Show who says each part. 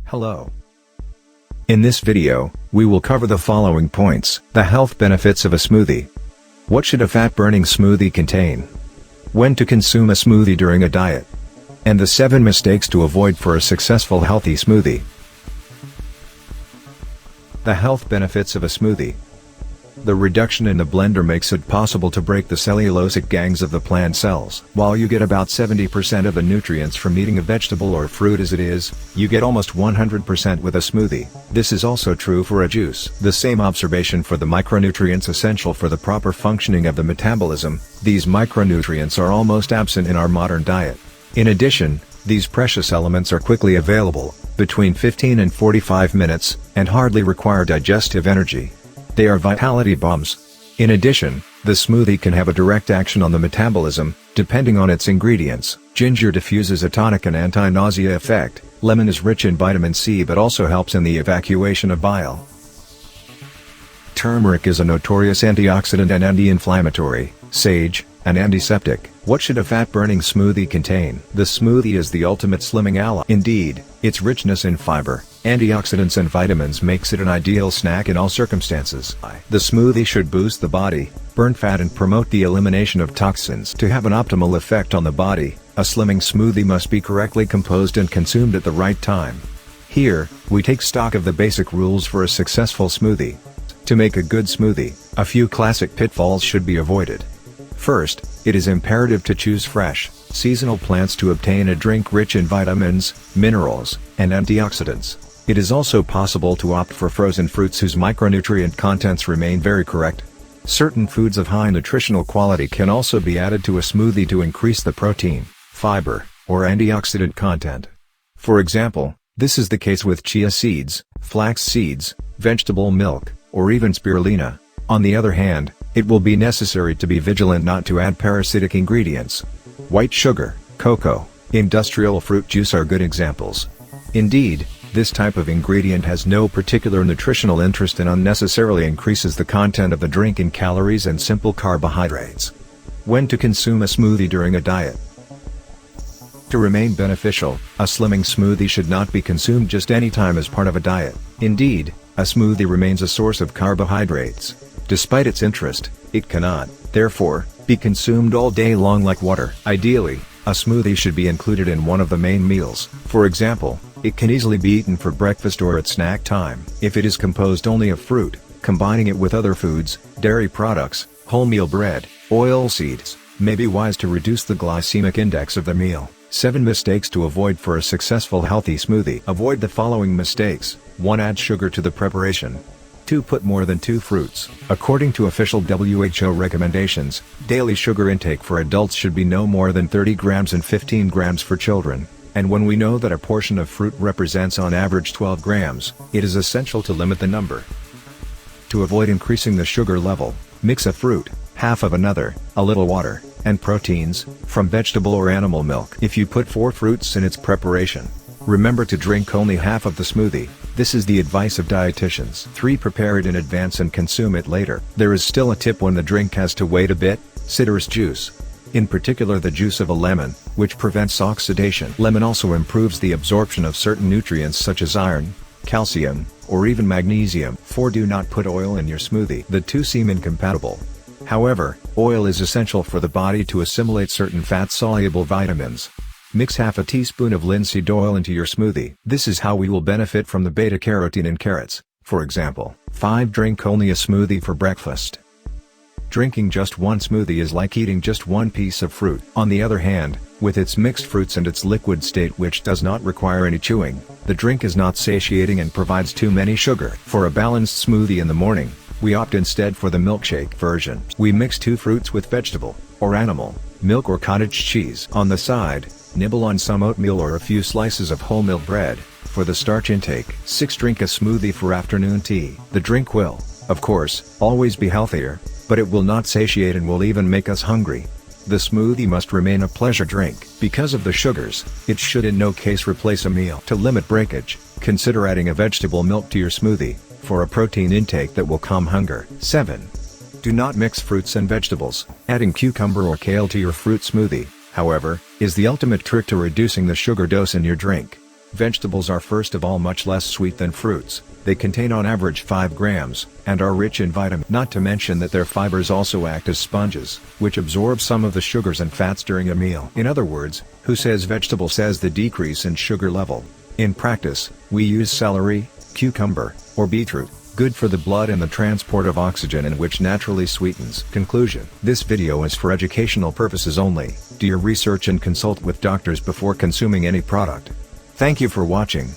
Speaker 1: Hello. In this video, we will cover the following points: the health benefits of a smoothie. What should a fat-burning smoothie contain? When to consume a smoothie during a diet? And the 7 mistakes to avoid for a successful healthy smoothie. The health benefits of a smoothie. The reduction in the blender makes it possible to break the cellulosic gangs of the plant cells. While you get about 70% of the nutrients from eating a vegetable or fruit as it is, you get almost 100% with a smoothie. This is also true for a juice. The same observation for the micronutrients essential for the proper functioning of the metabolism. These micronutrients are almost absent in our modern diet. In addition, these precious elements are quickly available, between 15 and 45 minutes, and hardly require digestive energy. They are vitality bombs. In addition, the smoothie can have a direct action on the metabolism, depending on its ingredients. Ginger diffuses a tonic and anti-nausea effect. Lemon is rich in vitamin C but also helps in the evacuation of bile. Turmeric is a notorious antioxidant and anti-inflammatory. Sage, an antiseptic. What should a fat-burning smoothie contain? The smoothie is the ultimate slimming ally. Indeed, its richness in fiber, antioxidants and vitamins makes it an ideal snack in all circumstances. The smoothie should boost the body, burn fat and promote the elimination of toxins. To have an optimal effect on the body, a slimming smoothie must be correctly composed and consumed at the right time. Here, we take stock of the basic rules for a successful smoothie. To make a good smoothie, a few classic pitfalls should be avoided. First, it is imperative to choose fresh, seasonal plants to obtain a drink rich in vitamins, minerals, and antioxidants. It is also possible to opt for frozen fruits whose micronutrient contents remain very correct. Certain foods of high nutritional quality can also be added to a smoothie to increase the protein, fiber, or antioxidant content. For example, this is the case with chia seeds, flax seeds, vegetable milk, or even spirulina. On the other hand, it will be necessary to be vigilant not to add parasitic ingredients. White sugar, cocoa, industrial fruit juice are good examples. Indeed, this type of ingredient has no particular nutritional interest and unnecessarily increases the content of the drink in calories and simple carbohydrates. When to consume a smoothie during a diet? To remain beneficial, a slimming smoothie should not be consumed just any time as part of a diet. Indeed, a smoothie remains a source of carbohydrates. Despite its interest, it cannot, therefore, be consumed all day long like water. Ideally, a smoothie should be included in one of the main meals. For example, it can easily be eaten for breakfast or at snack time. If it is composed only of fruit, combining it with other foods, dairy products, wholemeal bread, oil seeds, may be wise to reduce the glycemic index of the meal. 7 mistakes to avoid for a successful healthy smoothie. Avoid the following mistakes. 1. Add sugar to the preparation. 2. Put more than 2 fruits. According to official WHO recommendations, daily sugar intake for adults should be no more than 30 grams and 15 grams for children. And when we know that a portion of fruit represents on average 12 grams, it is essential to limit the number. To avoid increasing the sugar level, mix a fruit, half of another, a little water, and proteins, from vegetable or animal milk. If you put 4 fruits in its preparation, remember to drink only half of the smoothie. This is the advice of dietitians. 3. Prepare it in advance and consume it later. There is still a tip when the drink has to wait a bit: citrus juice. In particular the juice of a lemon, which prevents oxidation. Lemon also improves the absorption of certain nutrients such as iron, calcium, or even magnesium. 4. Do not put oil in your smoothie. The two seem incompatible. However, oil is essential for the body to assimilate certain fat-soluble vitamins. Mix half a teaspoon of linseed oil into your smoothie. This is how we will benefit from the beta-carotene in carrots, for example. 5. Drink only a smoothie for breakfast. Drinking just one smoothie is like eating just one piece of fruit. On the other hand, with its mixed fruits and its liquid state which does not require any chewing, the drink is not satiating and provides too many sugar. For a balanced smoothie in the morning, we opt instead for the milkshake version. We mix 2 fruits with vegetable, or animal, milk or cottage cheese. On the side, nibble on some oatmeal or a few slices of wholemeal bread, for the starch intake. 6. Drink a smoothie for afternoon tea. The drink will, of course, always be healthier, but it will not satiate and will even make us hungry. The smoothie must remain a pleasure drink. Because of the sugars, it should in no case replace a meal. To limit breakage, consider adding a vegetable milk to your smoothie, for a protein intake that will calm hunger. 7. Do not mix fruits and vegetables. Adding cucumber or kale to your fruit smoothie, however, is the ultimate trick to reducing the sugar dose in your drink. Vegetables are first of all much less sweet than fruits. They contain on average 5 grams, and are rich in vitamins. Not to mention that their fibers also act as sponges, which absorb some of the sugars and fats during a meal. In other words, who says vegetable says the decrease in sugar level. In practice, we use celery, cucumber, or beetroot, good for the blood and the transport of oxygen and which naturally sweetens. Conclusion: this video is for educational purposes only. Do your research and consult with doctors before consuming any product. Thank you for watching.